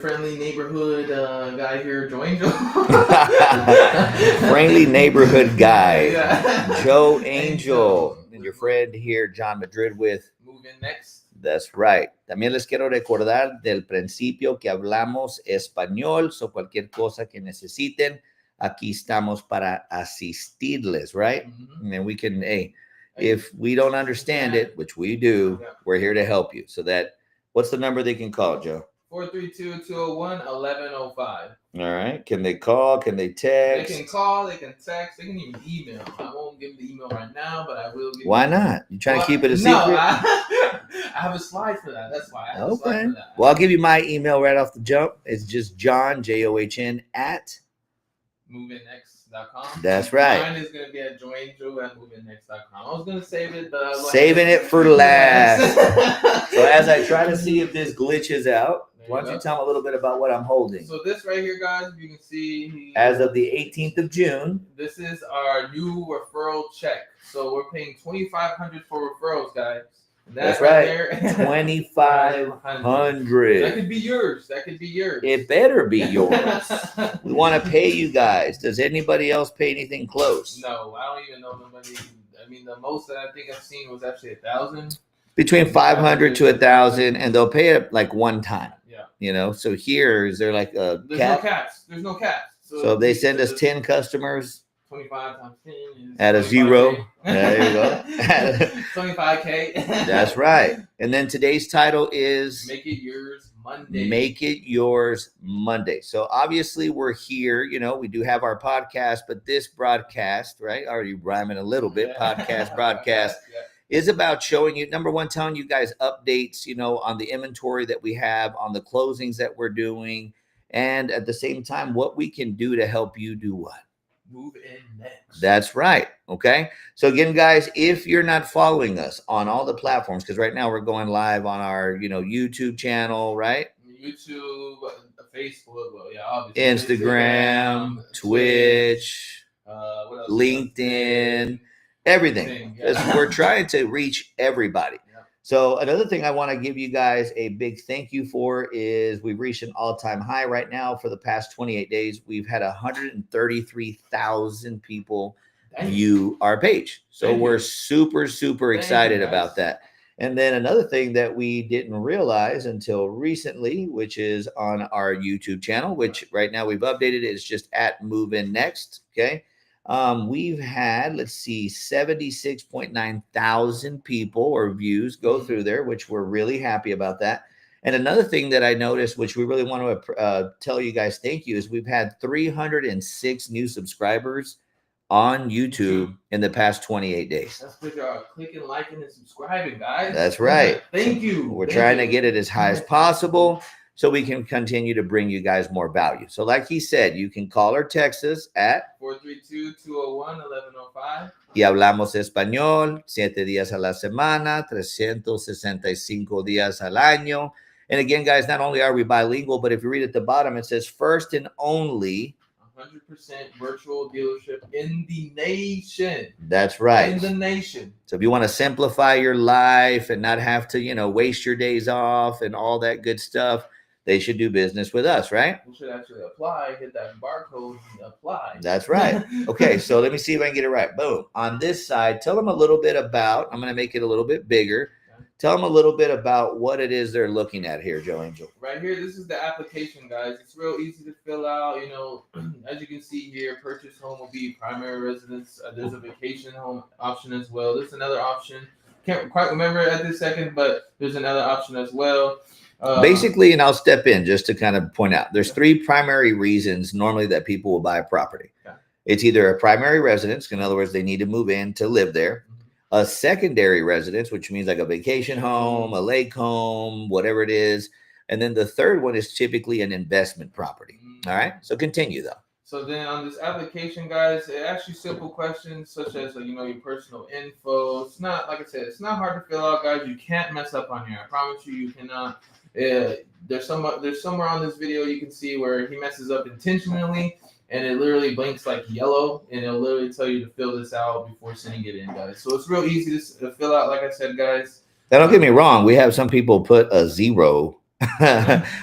Friendly neighborhood guy here, Joe. Friendly neighborhood guy, Yeah. Joe Angel, and your friend here, John Madrid with Move In Next. That's right. También les quiero recordar del principio que hablamos español, so cualquier cosa que necesiten, aquí estamos para asistirles, right? Mm-hmm. And we can, hey, if we don't understand it, which we do, we're here to help you. So that, what's the number they can call, Joe? 432-201-1105. All right. Can they call? Can they text? They can call. They can text. They can even email. I won't give the email right now, but I will give. Why not? You trying to keep it a secret? No, I have a slide for that. That's why. I have a slide for that. Well, I'll give you my email right off the jump. It's just John, John, at moveinnext.com. That's right. Mine is going to be at joinjoe@moveinnext.com. I was going to save it, but I was saving it for last. So as I try to see if this glitches out, why don't you tell them a little bit about what I'm holding? So this right here, guys, you can see. As of the 18th of June. This is our new referral check. So we're paying $2,500 for referrals, guys. That's right. $2,500. That could be yours. It better be yours. We want to pay you guys. Does anybody else pay anything close? No, I don't even know nobody. I mean, the most that I think I've seen was actually $1,000. Between 500 to 1,000, and they'll pay it like one time. Yeah. You know, so here is there like a There's no caps. So if they send us 10 customers. 25 times 10 is at a zero. There you go. 25K. That's right. And then today's title is Make It Yours Monday. Make It Yours Monday. So obviously we're here, you know, we do have our podcast, but this broadcast, right? Already rhyming a little bit, podcast, broadcast. Is about showing you, number one, telling you guys updates, you know, on the inventory that we have, on the closings that we're doing, and at the same time, what we can do to help you do what? Move in next. That's right. Okay. So again, guys, if you're not following us on all the platforms, because right now we're going live on our, you know, YouTube channel, right? YouTube, Facebook, well, yeah, obviously. Instagram, Twitch, LinkedIn. Everything. Yeah. We're trying to reach everybody. Yeah. So another thing I want to give you guys a big thank you for is we've reached an all-time high right now. For the past 28 days, we've had 133,000 people view our page. So we're super, super excited about that. And then another thing that we didn't realize until recently, which is on our YouTube channel, which right now we've updated, it's just at Move In Next. Okay. We've had, let's see, 76.9 thousand people or views go through there, which we're really happy about that. And another thing that I noticed, which we really want to tell you guys thank you, is we've had 306 new subscribers on YouTube in the past 28 days. That's because y'all clicking, liking, and subscribing, guys. That's right. Thank you. We're trying to get it as high as possible, so we can continue to bring you guys more value. So like he said, you can call or text us at 432-201-1105. Y hablamos español, 7 días a la semana, 365 días al año. And again, guys, not only are we bilingual, but if you read at the bottom, it says first and only 100% virtual dealership in the nation. That's right. In the nation. So if you want to simplify your life and not have to, you know, waste your days off and all that good stuff, they should do business with us, right? We should actually apply, hit that barcode, and apply. That's right. Okay, so let me see if I can get it right. Boom. On this side, tell them a little bit about, I'm going to make it a little bit bigger. Okay. Tell them a little bit about what it is they're looking at here, Joe Angel. Right here, this is the application, guys. It's real easy to fill out. You know, as you can see here, purchase home will be primary residence. There's a vacation home option as well. There's another option. Can't quite remember at this second, but there's another option as well. Basically, and I'll step in just to kind of point out, there's three primary reasons normally that people will buy a property. Okay. It's either a primary residence, in other words, they need to move in to live there. A secondary residence, which means like a vacation home, a lake home, whatever it is. And then the third one is typically an investment property. All right. So continue though. So then on this application, guys, it asks you simple questions such as, you know, your personal info. It's not, like I said, it's not hard to fill out, guys. You can't mess up on here. I promise you, you cannot. There's somewhere on this video you can see where he messes up intentionally, and it literally blinks like yellow, and it'll literally tell you to fill this out before sending it in, guys. So it's real easy to fill out, like I said, guys. Now, don't get me wrong. We have some people put a 0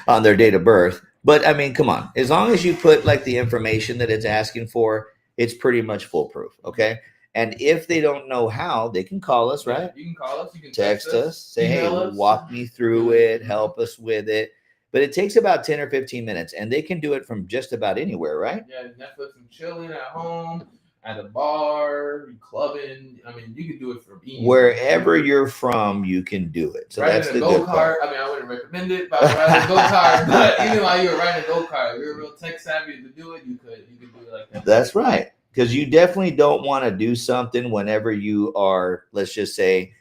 on their date of birth. But I mean, come on. As long as you put like the information that it's asking for, it's pretty much foolproof. Okay. And if they don't know how, they can call us, right? You can call us. You can text us, say, hey, email us. walk me through it, help us with it. But it takes about 10 or 15 minutes, and they can do it from just about anywhere, right? Yeah, Netflix and chilling at home, at a bar, clubbing. I mean, you can do it from anywhere. Wherever you're from, you can do it. So that's the good part. I mean, I wouldn't recommend it, but I would ride a go-kart. But even while you're riding a go-kart, if you're real tech savvy to do it, you could do it like that. That's right. Because you definitely don't want to do something whenever you are, let's just say,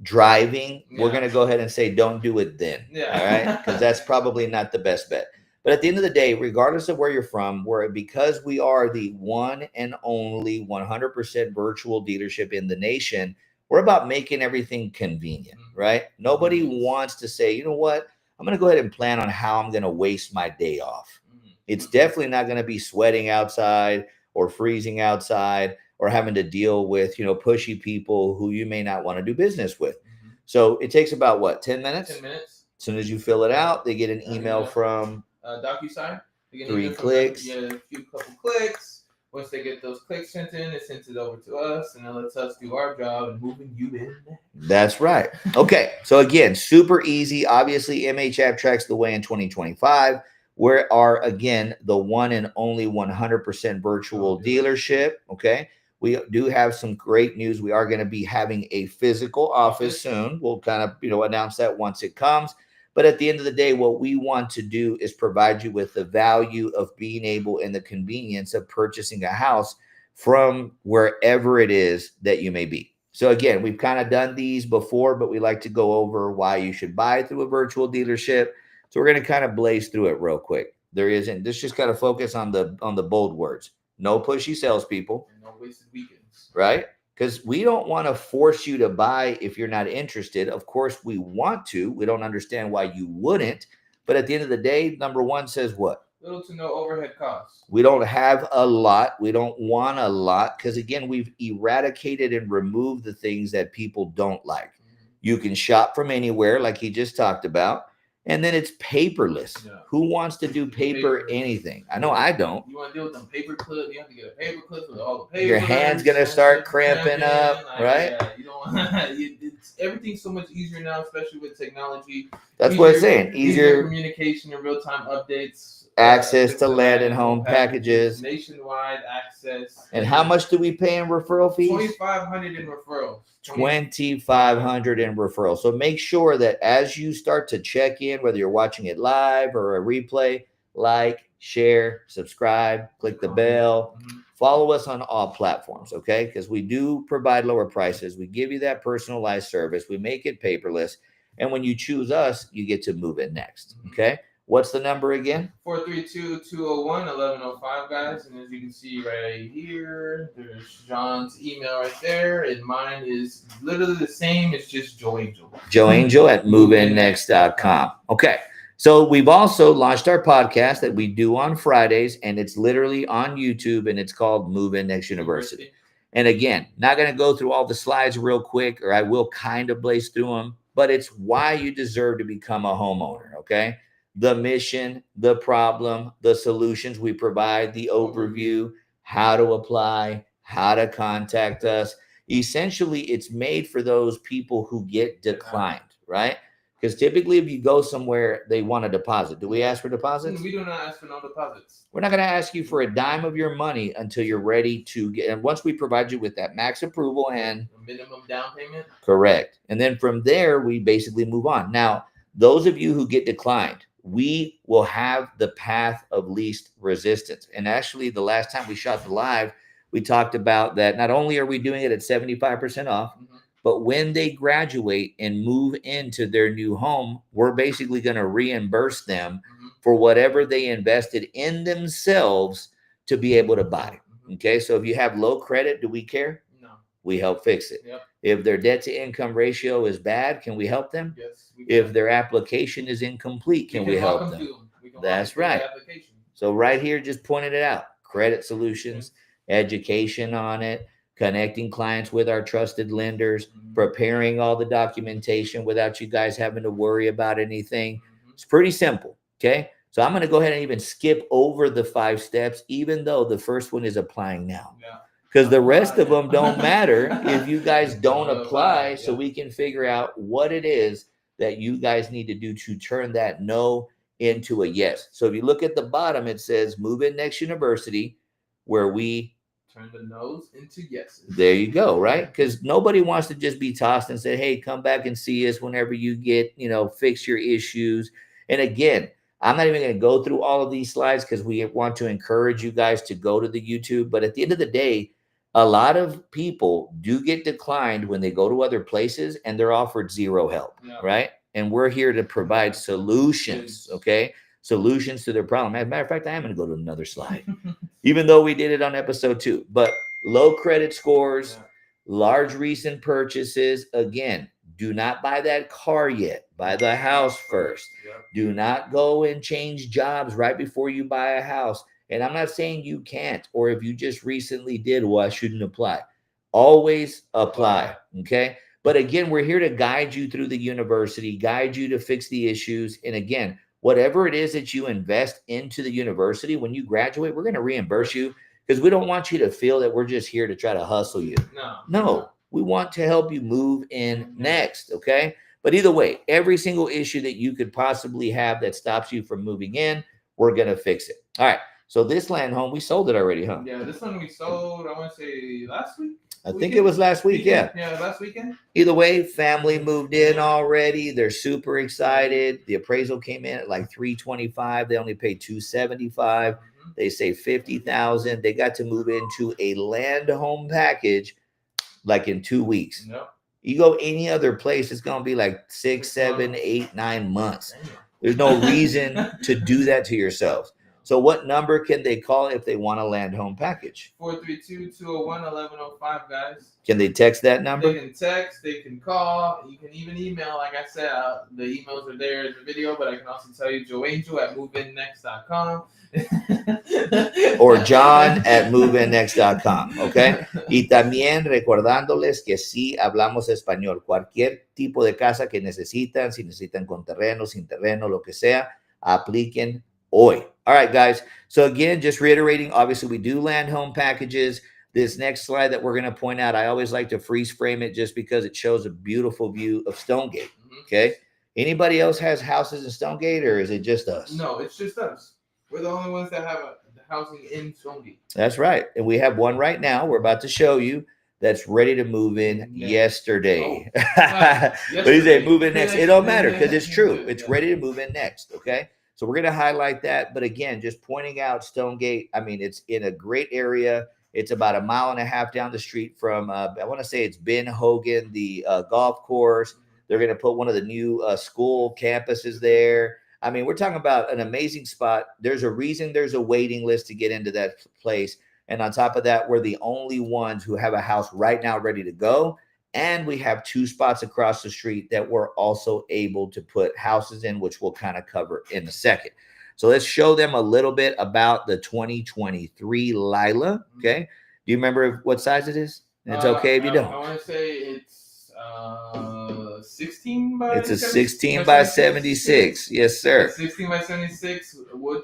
driving. We're going to go ahead and say don't do it then. All right, because that's probably not the best bet. But at the end of the day, regardless of where you're from, because we are the one and only 100% virtual dealership in the nation, we're about making everything convenient, right? Nobody wants to say, you know what, I'm going to go ahead and plan on how I'm going to waste my day off. It's definitely not going to be sweating outside or freezing outside or having to deal with, pushy people who you may not want to do business with. So it takes about what, 10 minutes? 10 minutes. As soon as you fill it out, they get an email from DocuSign. 3 clicks. A couple clicks. Once they get those clicks sent in, it sends it over to us, and it lets us do our job and moving you in. That's right. Okay. So again, super easy. Obviously, MH Abstract's the way in 2025. We are, again, the one and only 100% virtual dealership. Okay. We do have some great news. We are going to be having a physical office soon. We'll kind of, announce that once it comes. But at the end of the day, what we want to do is provide you with the value of being able and the convenience of purchasing a house from wherever it is that you may be. So again, we've kind of done these before, but we like to go over why you should buy through a virtual dealership. So we're going to kind of blaze through it real quick. Let's just kind of focus on the bold words. No pushy salespeople. And no wasted weekends. Right? Because we don't want to force you to buy if you're not interested. Of course, we want to. We don't understand why you wouldn't. But at the end of the day, number one says what? Little to no overhead costs. We don't have a lot. We don't want a lot because, again, we've eradicated and removed the things that people don't like. You can shop from anywhere, like he just talked about. And then it's paperless. Yeah. Who wants to do paper anything? I know I don't. You want to deal with them paper clips? You have to get a paper clip with all the paper. Your hand's going to start cramping up, right? Yeah, you don't want everything's so much easier now, especially with technology. That's what it's saying. Easier communication and real-time updates. Access to land and home packages. Nationwide access. And how much do we pay in referral fees? $2,500 in referrals. $2,500 in referrals. So make sure that as you start to check in, whether you're watching it live or a replay, like, share, subscribe, click the bell, follow us on all platforms, okay? Because we do provide lower prices. We give you that personalized service. We make it paperless. And when you choose us, you get to move it next, okay? What's the number again? 432-201-1105, guys. And as you can see right here, there's John's email right there. And mine is literally the same. It's just Joe Angel. Joe Angel at moveinnext.com. Okay. So we've also launched our podcast that we do on Fridays, and it's literally on YouTube, and it's called Move In Next University. And again, not going to go through all the slides real quick, or I will kind of blaze through them, but it's why you deserve to become a homeowner, okay? The mission, the problem, the solutions we provide, the overview, how to apply, how to contact us. Essentially, it's made for those people who get declined, right? Because typically if you go somewhere, they want a deposit. Do we ask for deposits? We do not ask for no deposits. We're not going to ask you for a dime of your money until you're ready to get. And once we provide you with that max approval and a minimum down payment. Correct. And then from there, we basically move on. Now, those of you who get declined, we will have the path of least resistance. And actually, the last time we shot the live, we talked about that not only are we doing it at 75% off, but when they graduate and move into their new home, we're basically going to reimburse them for whatever they invested in themselves to be able to buy. Okay, so if you have low credit, do we care? No. We help fix it. Yep. If their debt to income ratio is bad, can we help them? Yes. If their application is incomplete, can we help them? That's right. So right here, just pointed it out. Credit solutions, education on it, connecting clients with our trusted lenders, preparing all the documentation without you guys having to worry about anything. It's pretty simple, okay? So I'm going to go ahead and even skip over the 5 steps, even though the first one is applying now. Yeah. Because the rest of them don't matter if you guys don't apply, Yeah. so we can figure out what it is that you guys need to do to turn that no into a yes. So if you look at the bottom, it says Move In Next University, where we turn the no's into yeses. There you go, right? Because nobody wants to just be tossed and say, hey, come back and see us whenever you get, fix your issues. And again, I'm not even going to go through all of these slides because we want to encourage you guys to go to the YouTube. But at the end of the day, a lot of people do get declined when they go to other places and they're offered zero help, right? And we're here to provide solutions, okay? Solutions to their problem. As a matter of fact, I am going to go to another slide, even though we did it on episode 2. But low credit scores, large recent purchases. Again, do not buy that car yet. Buy the house first. Do not go and change jobs right before you buy a house. And I'm not saying you can't, or if you just recently did, well, I shouldn't apply. Always apply, okay? But again, we're here to guide you through the university, guide you to fix the issues. And again, whatever it is that you invest into the university, when you graduate, we're going to reimburse you because we don't want you to feel that we're just here to try to hustle you. No, we want to help you move in next, okay? But either way, every single issue that you could possibly have that stops you from moving in, we're going to fix it. All right. So this land home, we sold it already, huh? Yeah, this one we sold, I want to say last week. I think it was last week, yeah. Yeah, last weekend. Either way, family moved in already. They're super excited. The appraisal came in at like $325. They only paid $275. They say $50,000. They got to move into a land home package like in 2 weeks. Yep. You go any other place, it's gonna be like 6, 7, 8, 9 months. There's no reason to do that to yourselves. So what number can they call if they want a land home package? 432-201-1105, guys. Can they text that number? They can text, they can call, you can even email. Like I said, the emails are there in the video, but I can also tell you joeangel@moveinnext.com. Or john@moveinnext.com, ¿ok? Y también recordándoles que sí hablamos español. Cualquier tipo de casa que necesitan, si necesitan con terreno, sin terreno, lo que sea, apliquen hoy. All right, guys. So again, just reiterating, obviously we do land home packages. This next slide that we're going to point out, I always like to freeze frame it just because it shows a beautiful view of Stonegate, okay? Anybody else has houses in Stonegate, or is it just us? No, it's just us. We're the only ones that have housing in Stonegate. That's right. And we have one right now we're about to show you that's ready to move in yesterday. But you say move in next. It don't matter because it's true. It's ready to move in next, okay? So we're going to highlight that. But again, just pointing out Stonegate, I mean, it's in a great area. It's about 1.5 miles down the street from, I want to say it's Ben Hogan, the golf course. They're going to put one of the new school campuses there. I mean, we're talking about an amazing spot. There's a reason there's a waiting list to get into that place. And on top of that, we're the only ones who have a house right now ready to go. And we have 2 spots across the street that we're also able to put houses in, which we'll kind of cover in a second. So let's show them a little bit about the 2023 Lyla. Okay. Do you remember what size it is? It's okay if you don't. I want to say it's 16 by. It's a 16 by 76. Yes, sir. 16 by 76 wood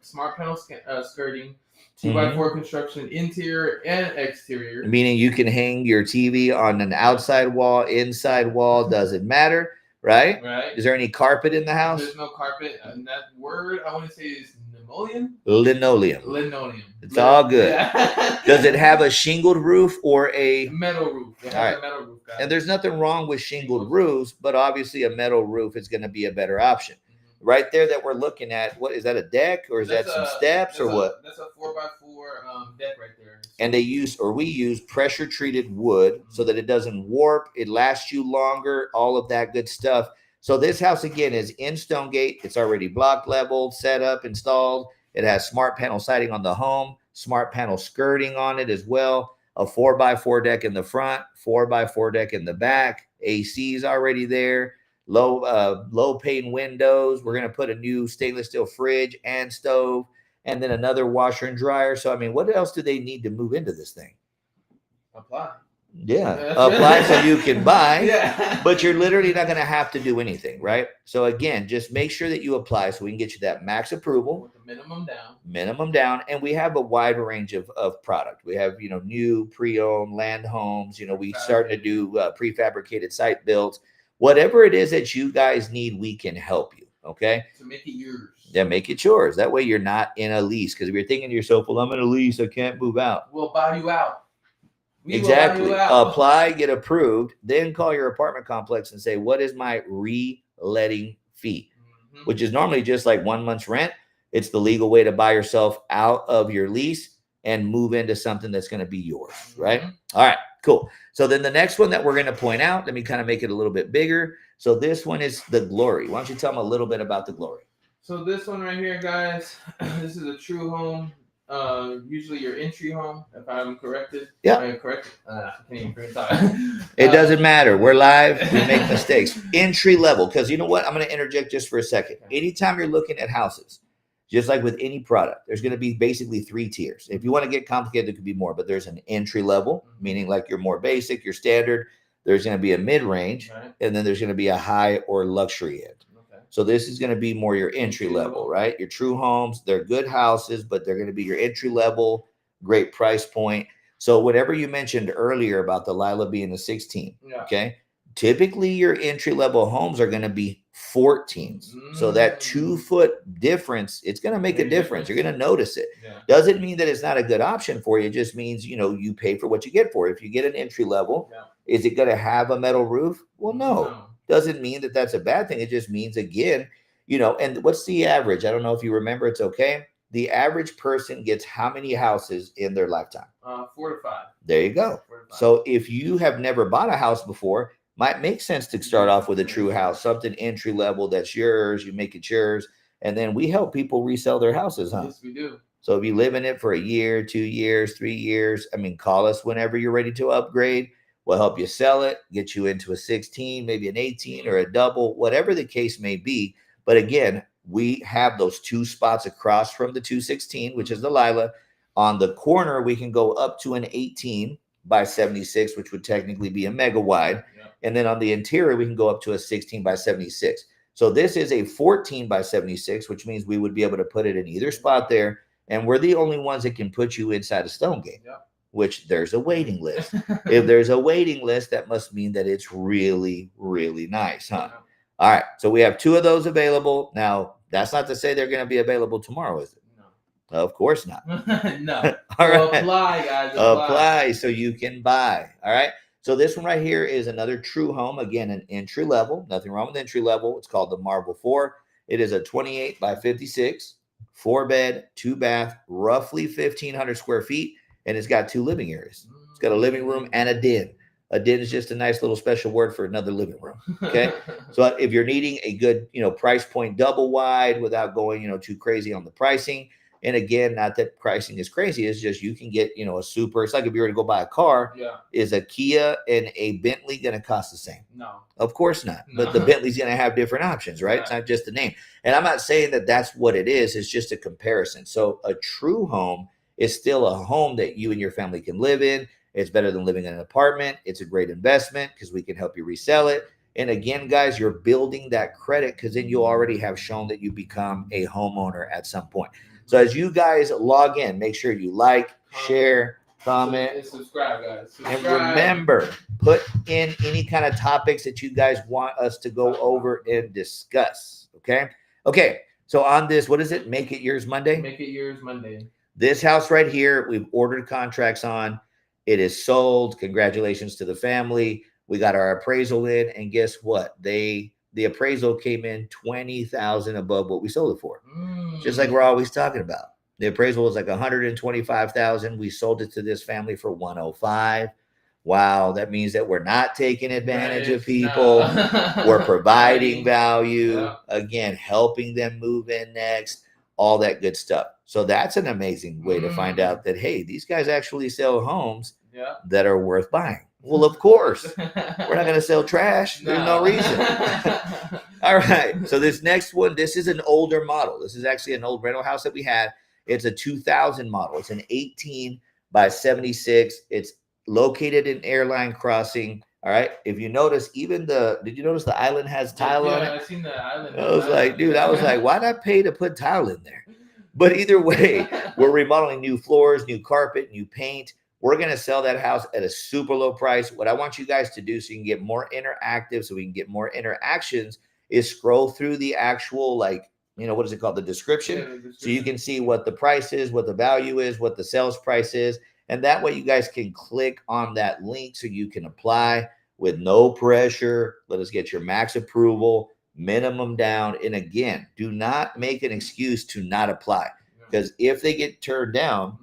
smart panel skirting. 2x4 construction, interior and exterior. Meaning you can hang your TV on an outside wall, inside wall, doesn't matter, right? Right. Is there any carpet in the house? There's no carpet. And that word, I want to say, is linoleum? Linoleum. Linoleum. It's all good. Yeah. Does it have a shingled roof or a metal roof? It has a metal roof, guys. And there's nothing wrong with shingled roofs, but obviously a metal roof is going to be a better option. Right there that we're looking at, what is that, a deck, or is that some steps, or what? That's a 4x4 deck right there. And we use pressure treated wood so that it doesn't warp, it lasts you longer, all of that good stuff. So this house again is in Stonegate. It's already block leveled, set up, installed. It has smart panel siding on the home, smart panel skirting on it as well, a 4x4 deck in the front, 4x4 deck in the back, AC's already there. Low pane windows. We're going to put a new stainless steel fridge and stove, and then another washer and dryer. So, I mean, what else do they need to move into this thing? Apply. Yeah, apply so you can buy. Yeah. But you're literally not going to have to do anything, right? So again, just make sure that you apply so we can get you that max approval. With the minimum down. Minimum down. And we have a wide range of product. We have, new pre-owned land homes. We starting to do prefabricated site builds. Whatever it is that you guys need, we can help you, okay? To make it yours. Yeah, make it yours. That way you're not in a lease. Because if you're thinking to yourself, well, I'm in a lease, I can't move out. We'll buy you out. Exactly. Apply, get approved, then call your apartment complex and say, what is my re-letting fee? Mm-hmm. Which is normally just like 1 month's rent. It's the legal way to buy yourself out of your lease and move into something that's going to be yours, right? Mm-hmm. All right, cool. So then the next one that we're going to point out, let me kind of make it a little bit bigger. So this one is the Glory. Why don't you tell them a little bit about the Glory? So this one right here, guys, this is a true home. Usually your entry home, if I'm corrected. Yeah. Correct. I can't even print out. It doesn't matter. We're live. We make mistakes. Entry level. Because you know what? I'm going to interject just for a second. Anytime you're looking at houses, just like with any product, there's going to be basically 3 tiers. If you want to get complicated, there could be more. But there's an entry level, meaning like you're more basic, you're standard. There's going to be a mid-range. Right. And then there's going to be a high or luxury end. So this is going to be more your entry level, right? Your true homes, they're good houses, but they're going to be your entry level, great price point. So whatever you mentioned earlier about the Lyla being a 16, okay? Typically your entry level homes are going to be 14s. So that 2-foot difference, it's going to make a difference. You're going to notice it. Doesn't mean that it's not a good option for you. It just means, you pay for what you get for it. If you get an entry level, is it going to have a metal roof? Well, no. Doesn't mean that that's a bad thing. It just means, again, and what's the average? I don't know if you remember. It's okay. The average person gets how many houses in their lifetime? 4 to 5. There you go. So if you have never bought a house before, might make sense to start off with a true house, something entry level that's yours. You make it yours. And then we help people resell their houses, huh? Yes, we do. So if you live in it for a year, 2 years, 3 years, call us whenever you're ready to upgrade. We'll help you sell it, get you into a 16, maybe an 18 or a double, whatever the case may be. But again, we have those 2 spots across from the 216, which is the Lyla. On the corner, we can go up to an 18 by 76, which would technically be a mega wide. And then on the interior, we can go up to a 16 by 76. So this is a 14 by 76, which means we would be able to put it in either spot there. And we're the only ones that can put you inside of Stonegate. Which there's a waiting list. If there's a waiting list, that must mean that it's really, really nice, huh? All right. So we have 2 of those available. Now, that's not to say they're going to be available tomorrow, is it? No. Of course not. No. All right. Apply, guys. Apply so you can buy. All right. So this one right here is another true home. Again, an entry level. Nothing wrong with entry level. It's called the Marble 4. It is a 28 by 56, 4-bed, 2-bath, roughly 1,500 square feet. And it's got 2 living areas. It's got a living room and a den. A den is just a nice little special word for another living room. Okay. So if you're needing a good, price point double wide without going, too crazy on the pricing. And again, not that pricing is crazy. It's just you can get, a super. It's like if you were to go buy a car. Is a Kia and a Bentley going to cost the same? No. Of course not. No. But the Bentley's going to have different options, right? It's not just the name. And I'm not saying that that's what it is. It's just a comparison. So a true home is still a home that you and your family can live in. It's better than living in an apartment. It's a great investment because we can help you resell it. And again, guys, you're building that credit because then you already have shown that you become a homeowner at some point. So as you guys log in, make sure you like, share, comment, and subscribe, guys. And remember, put in any kind of topics that you guys want us to go over and discuss. Okay. Okay. So on this, what is it? Make It Yours Monday? Make It Yours Monday. This house right here, we've ordered contracts on. It is sold. Congratulations to the family. We got our appraisal in, and guess what? The appraisal came in $20,000 above what we sold it for. Just like we're always talking about. The appraisal was like $125,000. We sold it to this family for $105,000. Wow, that means that we're not taking advantage of people. No. We're providing value. Again, helping them move in next. All that good stuff. So that's an amazing way to find out that, hey, these guys actually sell homes that are worth buying. Well, of course, we're not going to sell trash. There's no reason. All right. So this next one, this is an older model. This is actually an old rental house that we had. It's a 2000 model. It's an 18 by 76. It's located in Airline Crossing. All right. If you notice, did you notice the island has tile on it? Yeah, I seen the island. I was like, dude, I was like, why'd I pay to put tile in there? But either way, we're remodeling new floors, new carpet, new paint. We're going to sell that house at a super low price. What I want you guys to do so you can get more interactive, so we can get more interactions, is scroll through the actual, like, what is it called? The description. Yeah, the description. So you can see what the price is, what the value is, what the sales price is. And that way you guys can click on that link so you can apply with no pressure. Let us get your max approval, minimum down. And again, do not make an excuse to not apply, because if they get turned down,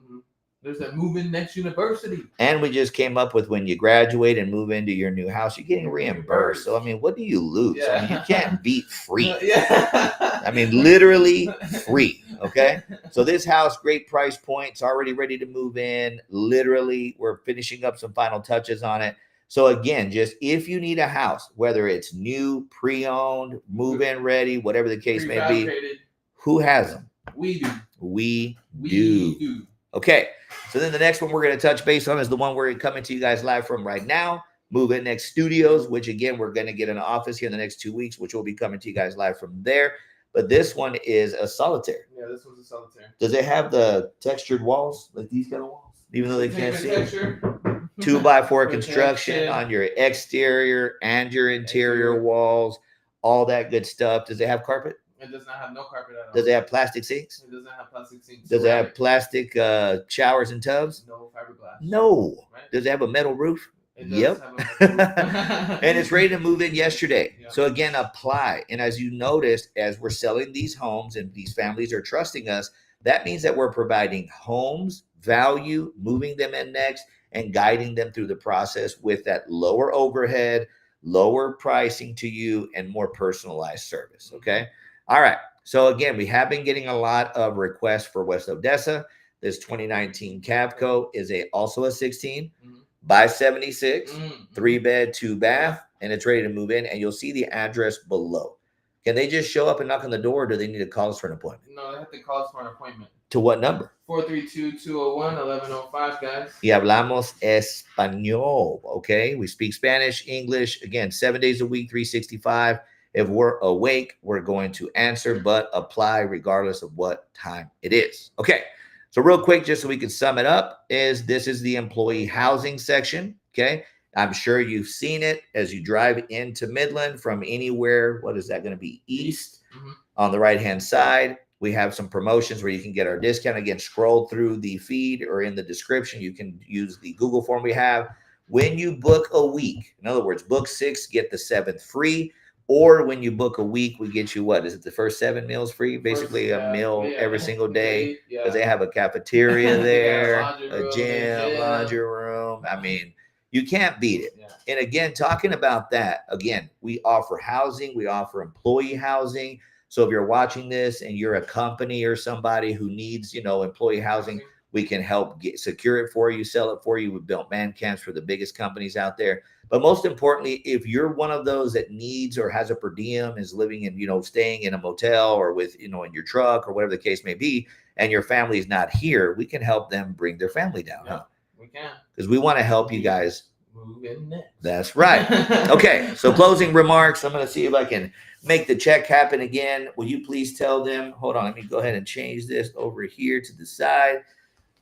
there's that move in next university. And we just came up with when you graduate and move into your new house, you're getting reimbursed. So, I mean, what do you lose? Yeah. I mean, you can't beat free. Yeah. I mean, literally free. Okay. So this house, great price point. It's already ready to move in. Literally, we're finishing up some final touches on it. So again, just if you need a house, whether it's new, pre-owned, move-in ready, whatever the case may be, who has them? We do. We do. Okay. So then the next one we're going to touch base on is the one we're coming to you guys live from right now, Move In Next Studios, which again, we're going to get an office here in the next 2 weeks, which will be coming to you guys live from there. But this one is a solitaire. Yeah, this one's a solitaire. Does it have the textured walls, like these kind of walls? Even though they can't see it? 2x4 construction on your exterior and your interior walls, all that good stuff. Does it have carpet? It does not have no carpet at all. Does it have plastic sinks? It does not have plastic sinks. Does it have plastic showers and tubs? No fiberglass. No. Right? Does it have a metal roof? It does have a metal roof. And it's ready to move in yesterday. Yeah. So again, apply. And as you noticed, as we're selling these homes and these families are trusting us, that means that we're providing homes, value, moving them in next, and guiding them through the process with that lower overhead, lower pricing to you, and more personalized service. Okay. All right. So again, we have been getting a lot of requests for West Odessa. This 2019 Cavco is also a 16 by 76, 3-bed, 2-bath, and it's ready to move in. And you'll see the address below. Can they just show up and knock on the door, or do they need to call us for an appointment? No, they have to call us for an appointment. To what number? 432-201-1105, guys. Y hablamos español, okay? We speak Spanish, English, again, 7 days a week, 365. If we're awake, we're going to answer, but apply regardless of what time it is. Okay, so real quick, just so we can sum it up, this is the employee housing section, okay? I'm sure you've seen it as you drive into Midland from anywhere. What is that going to be? East. On the right-hand side, we have some promotions where you can get our discount. Again, scroll through the feed or in the description. You can use the Google form we have. When you book a week, in other words, book 6, get the 7th free. Or when you book a week, we get you what? Is it the first 7 meals free? Basically a meal every single day. Because they have a cafeteria there, a gym, laundry room. I mean, you can't beat it. Yeah. And again, talking about that, again, we offer housing. We offer employee housing. So if you're watching this and you're a company or somebody who needs, employee housing, we can help secure it for you, sell it for you. We've built man camps for the biggest companies out there. But most importantly, if you're one of those that needs or has a per diem, is living in, staying in a motel or with, in your truck or whatever the case may be, and your family is not here, we can help them bring their family down. Yeah, we can. Because we want to help you guys. Move in next. That's right. Okay, so closing remarks. I'm going to see if I can make the check happen again. Will you please tell them, hold on, let me go ahead and change this over here to the side.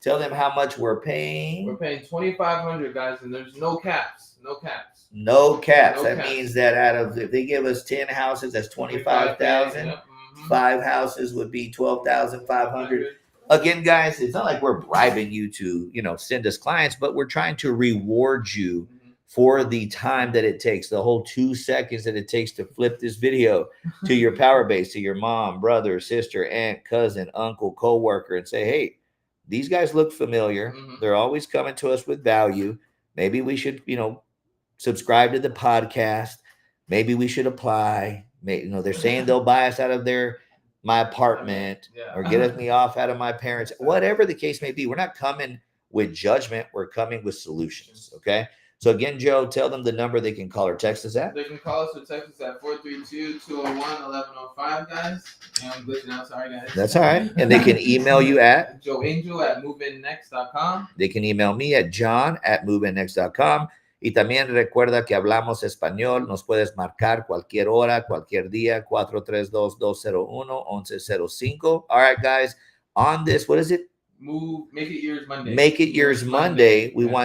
Tell them how much we're paying. We're paying $2,500, guys, and there's no caps. No caps. No caps. That means that if they give us 10 houses, that's 25,000. Yep. 5 houses would be 12,500. Again, guys, it's not like we're bribing you to, send us clients, but we're trying to reward you for the time that it takes, the whole 2 seconds that it takes to flip this video to your power base, to your mom, brother, sister, aunt, cousin, uncle, coworker, and say, hey, these guys look familiar. They're always coming to us with value. Maybe we should, subscribe to the podcast. Maybe we should apply. They're saying they'll buy us out of my apartment or get me off out of my parents. Whatever the case may be, we're not coming with judgment. We're coming with solutions. Okay. So again, Joe, tell them the number they can call or text us at. They can call us or text us at 432-201-1105, guys. I'm glitching out, sorry guys. That's all right. And they can email you at joeangel@moveinnext.com. They can email me at john@moveinnext.com. Y también recuerda que hablamos español. Nos puedes marcar cualquier hora, cualquier día, 432-201-1105. All right, guys. On this, what is it? Make it yours Monday. Make it yours Monday. We want